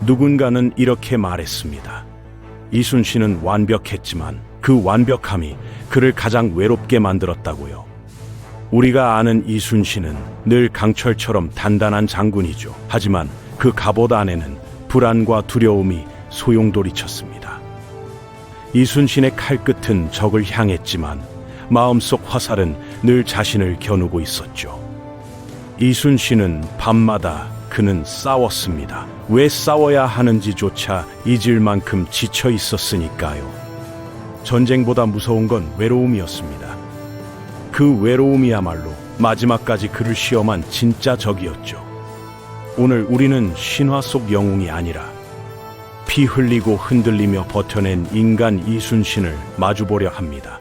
누군가는 이렇게 말했습니다. 이순신은 완벽했지만 그 완벽함이 그를 가장 외롭게 만들었다고요. 우리가 아는 이순신은 늘 강철처럼 단단한 장군이죠. 하지만 그 갑옷 안에는 불안과 두려움이 소용돌이쳤습니다. 이순신의 칼끝은 적을 향했지만 마음속 화살은 늘 자신을 겨누고 있었죠. 이순신은 밤마다 그는 싸웠습니다. 왜 싸워야 하는지조차 잊을 만큼 지쳐 있었으니까요. 전쟁보다 무서운 건 외로움이었습니다. 그 외로움이야말로 마지막까지 그를 시험한 진짜 적이었죠. 오늘 우리는 신화 속 영웅이 아니라 피 흘리고 흔들리며 버텨낸 인간 이순신을 마주보려 합니다.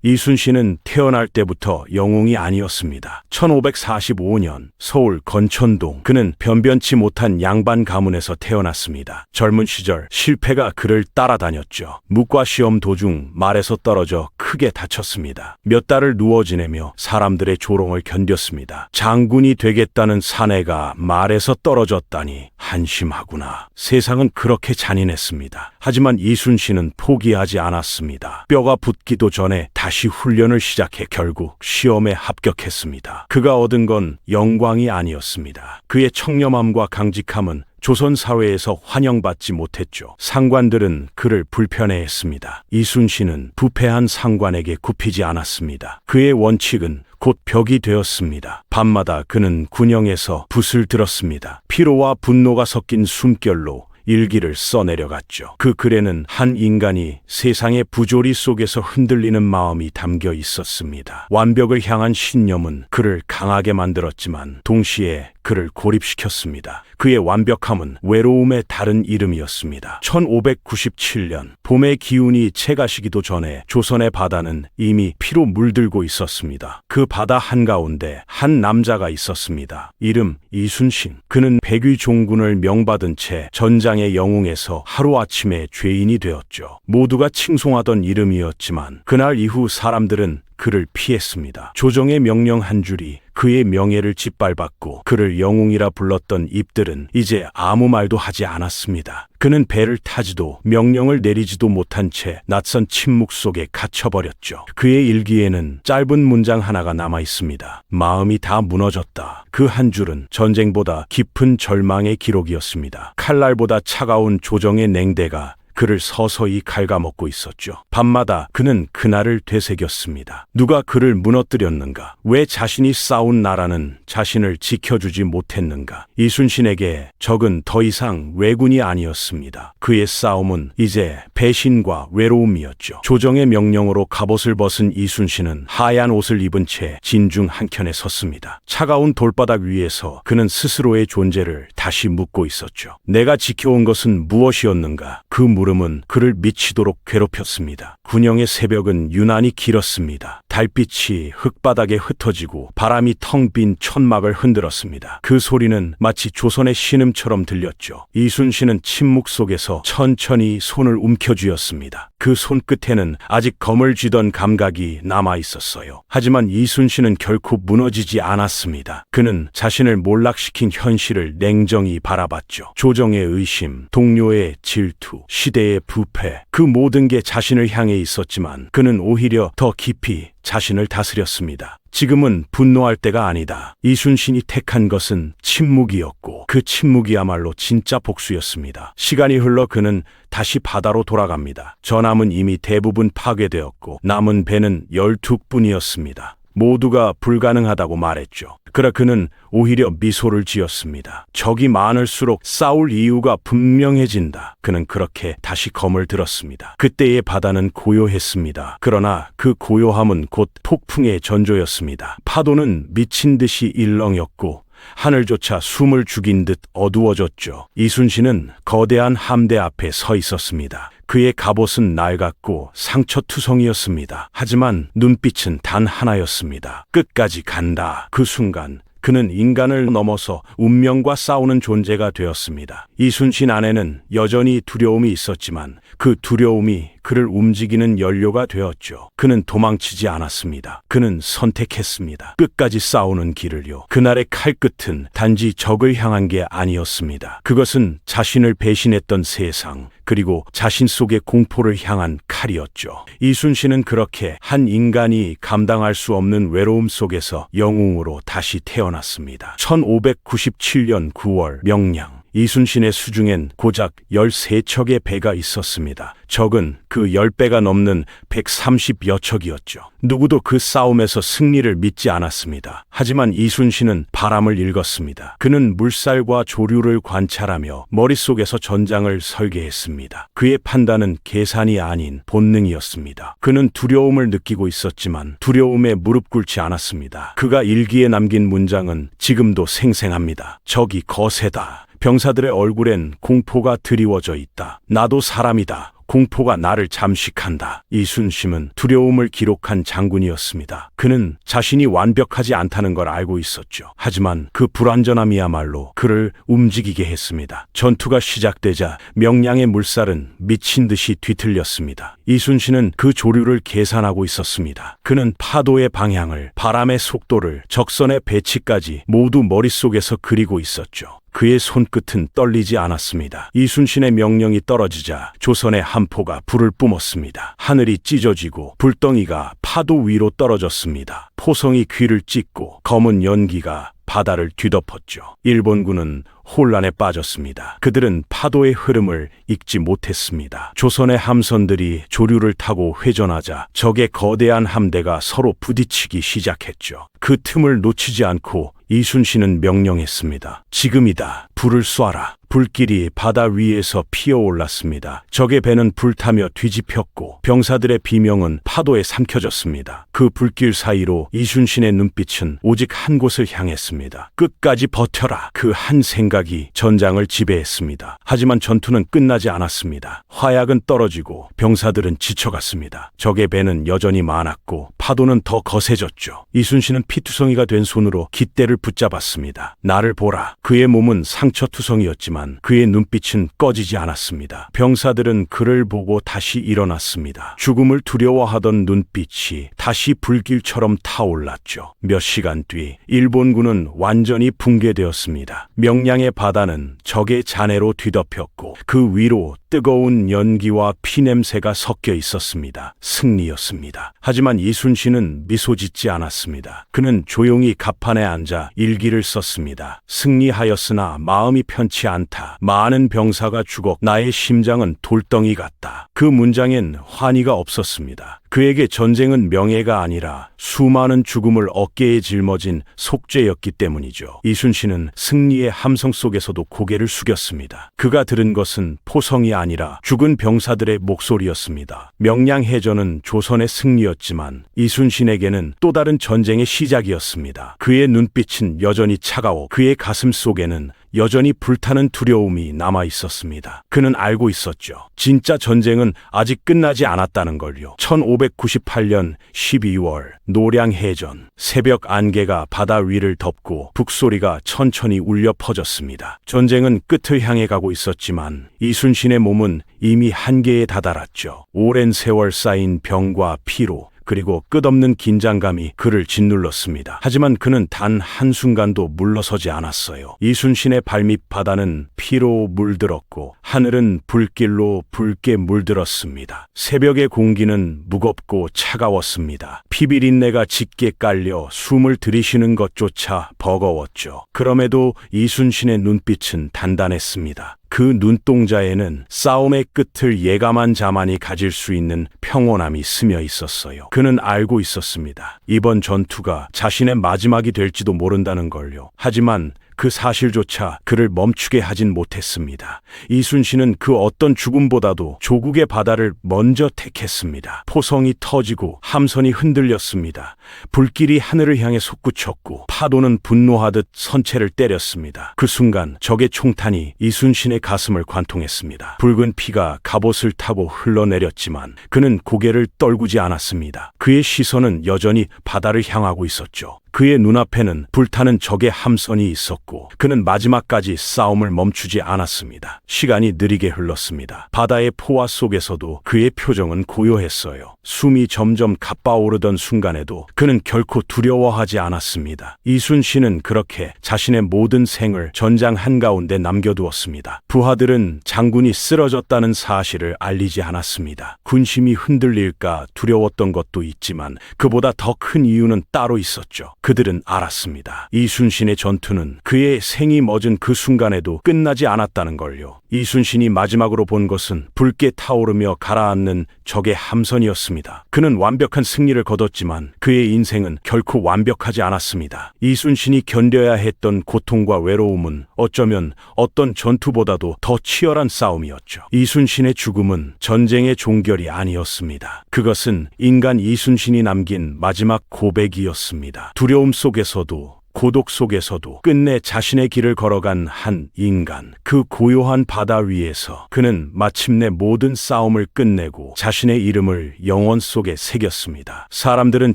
이순신은 태어날 때부터 영웅이 아니었습니다. 1545년 서울 건천동, 그는 변변치 못한 양반 가문에서 태어났습니다. 젊은 시절 실패가 그를 따라다녔죠. 묵과 시험 도중 말에서 떨어져 크게 다쳤습니다. 몇 달을 누워 지내며 사람들의 조롱을 견뎠습니다. 장군이 되겠다는 사내가 말에서 떨어졌다니 한심하구나. 세상은 그렇게 잔인했습니다. 하지만 이순신은 포기하지 않았습니다. 뼈가 붙기도 전에 다시 훈련을 시작해 결국 시험에 합격했습니다. 그가 얻은 건 영광이 아니었습니다. 그의 청렴함과 강직함은 조선 사회에서 환영받지 못했죠. 상관들은 그를 불편해했습니다. 이순신은 부패한 상관에게 굽히지 않았습니다. 그의 원칙은 곧 벽이 되었습니다. 밤마다 그는 군영에서 붓을 들었습니다. 피로와 분노가 섞인 숨결로 일기를 써내려갔죠. 그 글에는 한 인간이 세상의 부조리 속에서 흔들리는 마음이 담겨 있었습니다. 완벽을 향한 신념은 그를 강하게 만들었지만 동시에 그를 고립시켰습니다. 그의 완벽함은 외로움의 다른 이름이었습니다. 1597년 봄의 기운이 채가시기도 전에 조선의 바다는 이미 피로 물들고 있었습니다. 그 바다 한가운데 한 남자가 있었습니다. 이름 이순신. 그는 백위종군을 명받은 채 전장의 영웅에서 하루아침에 죄인이 되었죠. 모두가 칭송하던 이름이었지만 그날 이후 사람들은 그를 피했습니다. 조정의 명령 한 줄이 그의 명예를 짓밟았고 그를 영웅이라 불렀던 입들은 이제 아무 말도 하지 않았습니다. 그는 배를 타지도 명령을 내리지도 못한 채 낯선 침묵 속에 갇혀버렸죠. 그의 일기에는 짧은 문장 하나가 남아 있습니다. 마음이 다 무너졌다. 그 한 줄은 전쟁보다 깊은 절망의 기록이었습니다. 칼날보다 차가운 조정의 냉대가 그를 서서히 갉아먹고 있었죠. 밤마다 그는 그날을 되새겼습니다. 누가 그를 무너뜨렸는가? 왜 자신이 쌓은 나라는 자신을 지켜주지 못했는가? 이순신에게 적은 더 이상 왜군이 아니었습니다. 그의 싸움은 이제 배신과 외로움이었죠. 조정의 명령으로 갑옷을 벗은 이순신은 하얀 옷을 입은 채 진중 한켠에 섰습니다. 차가운 돌바닥 위에서 그는 스스로의 존재를 다시 묻고 있었죠. 내가 지켜온 것은 무엇이었는가? 그 물음은 그를 미치도록 괴롭혔습니다. 군영의 새벽은 유난히 길었습니다. 달빛이 흙바닥에 흩어지고 바람이 텅 빈 천막을 흔들었습니다. 그 소리는 마치 조선의 신음처럼 들렸죠. 이순신은 침묵 속에서 천천히 손을 움켜쥐었습니다. 그 손끝에는 아직 검을 쥐던 감각이 남아 있었어요. 하지만 이순신은 결코 무너지지 않았습니다. 그는 자신을 몰락시킨 현실을 냉정히 바라봤죠. 조정의 의심, 동료의 질투, 시대의 부패, 그 모든 게 자신을 향해 있었지만 그는 오히려 더 깊이 자신을 다스렸습니다. 지금은 분노할 때가 아니다. 이순신이 택한 것은 침묵이었고 그 침묵이야말로 진짜 복수였습니다. 시간이 흘러 그는 다시 바다로 돌아갑니다. 전함은 이미 대부분 파괴되었고 남은 배는 12뿐이었습니다. 모두가 불가능하다고 말했죠. 그러나 그는 오히려 미소를 지었습니다. 적이 많을수록 싸울 이유가 분명해진다. 그는 그렇게 다시 검을 들었습니다. 그때의 바다는 고요했습니다. 그러나 그 고요함은 곧 폭풍의 전조였습니다. 파도는 미친 듯이 일렁였고 하늘조차 숨을 죽인 듯 어두워졌죠. 이순신은 거대한 함대 앞에 서 있었습니다. 그의 갑옷은 낡았고 상처투성이었습니다. 하지만 눈빛은 단 하나였습니다. 끝까지 간다. 그 순간 그는 인간을 넘어서 운명과 싸우는 존재가 되었습니다. 이순신 안에는 여전히 두려움이 있었지만 그 두려움이 그를 움직이는 연료가 되었죠. 그는 도망치지 않았습니다. 그는 선택했습니다. 끝까지 싸우는 길을요. 그날의 칼끝은 단지 적을 향한 게 아니었습니다. 그것은 자신을 배신했던 세상, 그리고 자신 속의 공포를 향한 칼이었죠. 이순신은 그렇게 한 인간이 감당할 수 없는 외로움 속에서 영웅으로 다시 태어났습니다. 1597년 9월 명량. 이순신의 수중엔 고작 13척의 배가 있었습니다. 적은 그 10배가 넘는 130여 척이었죠. 누구도 그 싸움에서 승리를 믿지 않았습니다. 하지만 이순신은 바람을 읽었습니다. 그는 물살과 조류를 관찰하며 머릿속에서 전장을 설계했습니다. 그의 판단은 계산이 아닌 본능이었습니다. 그는 두려움을 느끼고 있었지만 두려움에 무릎 꿇지 않았습니다. 그가 일기에 남긴 문장은 지금도 생생합니다. 적이 거세다. 병사들의 얼굴엔 공포가 드리워져 있다. 나도 사람이다. 공포가 나를 잠식한다. 이순신은 두려움을 기록한 장군이었습니다. 그는 자신이 완벽하지 않다는 걸 알고 있었죠. 하지만 그 불완전함이야말로 그를 움직이게 했습니다. 전투가 시작되자 명량의 물살은 미친 듯이 뒤틀렸습니다. 이순신은 그 조류를 계산하고 있었습니다. 그는 파도의 방향을, 바람의 속도를, 적선의 배치까지 모두 머릿속에서 그리고 있었죠. 그의 손끝은 떨리지 않았습니다. 이순신의 명령이 떨어지자 조선의 함포가 불을 뿜었습니다. 하늘이 찢어지고 불덩이가 파도 위로 떨어졌습니다. 포성이 귀를 찢고 검은 연기가 바다를 뒤덮었죠. 일본군은 혼란에 빠졌습니다. 그들은 파도의 흐름을 읽지 못했습니다. 조선의 함선들이 조류를 타고 회전하자 적의 거대한 함대가 서로 부딪히기 시작했죠. 그 틈을 놓치지 않고 이순신은 명령했습니다. 지금이다. 불을 쏴라. 불길이 바다 위에서 피어올랐습니다. 적의 배는 불타며 뒤집혔고 병사들의 비명은 파도에 삼켜졌습니다. 그 불길 사이로 이순신의 눈빛은 오직 한 곳을 향했습니다. 끝까지 버텨라. 그 한 생각이 전장을 지배했습니다. 하지만 전투는 끝나지 않았습니다. 화약은 떨어지고 병사들은 지쳐갔습니다. 적의 배는 여전히 많았고 파도는 더 거세졌죠. 이순신은 피투성이가 된 손으로 깃대를 붙잡았습니다. 나를 보라. 그의 몸은 상처투성이었지만 그의 눈빛은 꺼지지 않았습니다. 병사들은 그를 보고 다시 일어났습니다. 죽음을 두려워하던 눈빛이 다시 불길처럼 타올랐죠. 몇 시간 뒤 일본군은 완전히 붕괴되었습니다. 명량의 바다는 적의 잔해로 뒤덮였고 그 위로 뜨거운 연기와 피냄새가 섞여 있었습니다. 승리였습니다. 하지만 이순신은 미소 짓지 않았습니다. 그는 조용히 갑판에 앉아 일기를 썼습니다. 승리하였으나 마음이 편치 않다. 많은 병사가 죽었고 나의 심장은 돌덩이 같다. 그 문장엔 환희가 없었습니다. 그에게 전쟁은 명예가 아니라 수많은 죽음을 어깨에 짊어진 속죄였기 때문이죠. 이순신은 승리의 함성 속에서도 고개를 숙였습니다. 그가 들은 것은 포성이 아니라 죽은 병사들의 목소리였습니다. 명량해전은 조선의 승리였지만 이순신에게는 또 다른 전쟁의 시작이었습니다. 그의 눈빛은 여전히 차가워 그의 가슴 속에는 여전히 불타는 두려움이 남아 있었습니다. 그는 알고 있었죠. 진짜 전쟁은 아직 끝나지 않았다는 걸요. 1598년 12월 노량해전. 새벽 안개가 바다 위를 덮고 북소리가 천천히 울려 퍼졌습니다. 전쟁은 끝을 향해 가고 있었지만 이순신의 몸은 이미 한계에 다다랐죠. 오랜 세월 쌓인 병과 피로 그리고 끝없는 긴장감이 그를 짓눌렀습니다. 하지만 그는 단 한순간도 물러서지 않았어요. 이순신의 발밑 바다는 피로 물들었고 하늘은 불길로 붉게 물들었습니다. 새벽의 공기는 무겁고 차가웠습니다. 피비린내가 짙게 깔려 숨을 들이쉬는 것조차 버거웠죠. 그럼에도 이순신의 눈빛은 단단했습니다. 그 눈동자에는 싸움의 끝을 예감한 자만이 가질 수 있는 평온함이 스며 있었어요. 그는 알고 있었습니다. 이번 전투가 자신의 마지막이 될지도 모른다는 걸요. 하지만 그 사실조차 그를 멈추게 하진 못했습니다. 이순신은 그 어떤 죽음보다도 조국의 바다를 먼저 택했습니다. 포성이 터지고 함선이 흔들렸습니다. 불길이 하늘을 향해 솟구쳤고 파도는 분노하듯 선체를 때렸습니다. 그 순간 적의 총탄이 이순신의 가슴을 관통했습니다. 붉은 피가 갑옷을 타고 흘러내렸지만 그는 고개를 떨구지 않았습니다. 그의 시선은 여전히 바다를 향하고 있었죠. 그의 눈앞에는 불타는 적의 함선이 있었고 그는 마지막까지 싸움을 멈추지 않았습니다. 시간이 느리게 흘렀습니다. 바다의 포화 속에서도 그의 표정은 고요했어요. 숨이 점점 가빠오르던 순간에도 그는 결코 두려워하지 않았습니다. 이순신은 그렇게 자신의 모든 생을 전장 한가운데 남겨두었습니다. 부하들은 장군이 쓰러졌다는 사실을 알리지 않았습니다. 군심이 흔들릴까 두려웠던 것도 있지만 그보다 더 큰 이유는 따로 있었죠. 그들은 알았습니다. 이순신의 전투는 그의 생이 멎은 그 순간에도 끝나지 않았다는 걸요. 이순신이 마지막으로 본 것은 붉게 타오르며 가라앉는 적의 함선이었습니다. 그는 완벽한 승리를 거뒀지만 그의 인생은 결코 완벽하지 않았습니다. 이순신이 견뎌야 했던 고통과 외로움은 어쩌면 어떤 전투보다도 더 치열한 싸움이었죠. 이순신의 죽음은 전쟁의 종결이 아니었습니다. 그것은 인간 이순신이 남긴 마지막 고백이었습니다. 두려움 속에서도 고독 속에서도 끝내 자신의 길을 걸어간 한 인간. 그 고요한 바다 위에서 그는 마침내 모든 싸움을 끝내고 자신의 이름을 영원 속에 새겼습니다. 사람들은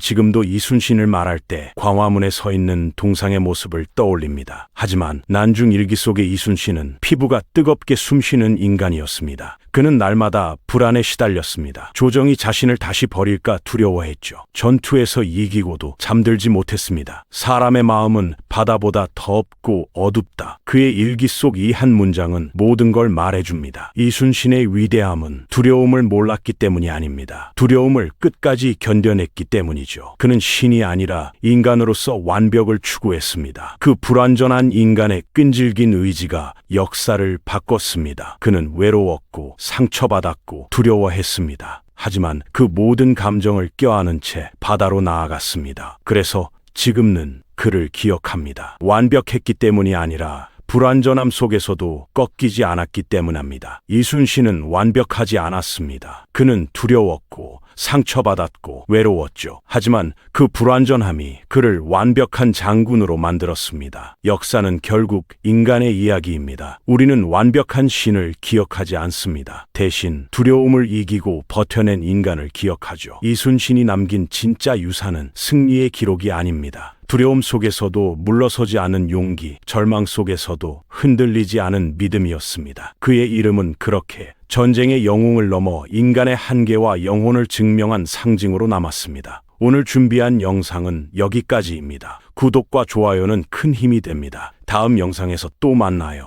지금도 이순신을 말할 때 광화문에 서 있는 동상의 모습을 떠올립니다. 하지만 난중 일기 속의 이순신은 피부가 뜨겁게 숨쉬는 인간이었습니다. 그는 날마다 불안에 시달렸습니다. 조정이 자신을 다시 버릴까 두려워했죠. 전투에서 이기고도 잠들지 못했습니다. 사람의 마음은 바다보다 덥고 어둡다. 그의 일기 속 이 한 문장은 모든 걸 말해줍니다. 이순신의 위대함은 두려움을 몰랐기 때문이 아닙니다. 두려움을 끝까지 견뎌냈기 때문이죠. 그는 신이 아니라 인간으로서 완벽을 추구했습니다. 그 불완전한 인간의 끈질긴 의지가 역사를 바꿨습니다. 그는 외로웠고 상처받았고 두려워했습니다. 하지만 그 모든 감정을 껴안은 채 바다로 나아갔습니다. 그래서 지금은 그를 기억합니다. 완벽했기 때문이 아니라 불완전함 속에서도 꺾이지 않았기 때문입니다. 이순신은 완벽하지 않았습니다. 그는 두려웠고 상처받았고 외로웠죠. 하지만 그 불완전함이 그를 완벽한 장군으로 만들었습니다. 역사는 결국 인간의 이야기입니다. 우리는 완벽한 신을 기억하지 않습니다. 대신 두려움을 이기고 버텨낸 인간을 기억하죠. 이순신이 남긴 진짜 유산은 승리의 기록이 아닙니다. 두려움 속에서도 물러서지 않은 용기, 절망 속에서도 흔들리지 않은 믿음이었습니다. 그의 이름은 그렇게 전쟁의 영웅을 넘어 인간의 한계와 영혼을 증명한 상징으로 남았습니다. 오늘 준비한 영상은 여기까지입니다. 구독과 좋아요는 큰 힘이 됩니다. 다음 영상에서 또 만나요.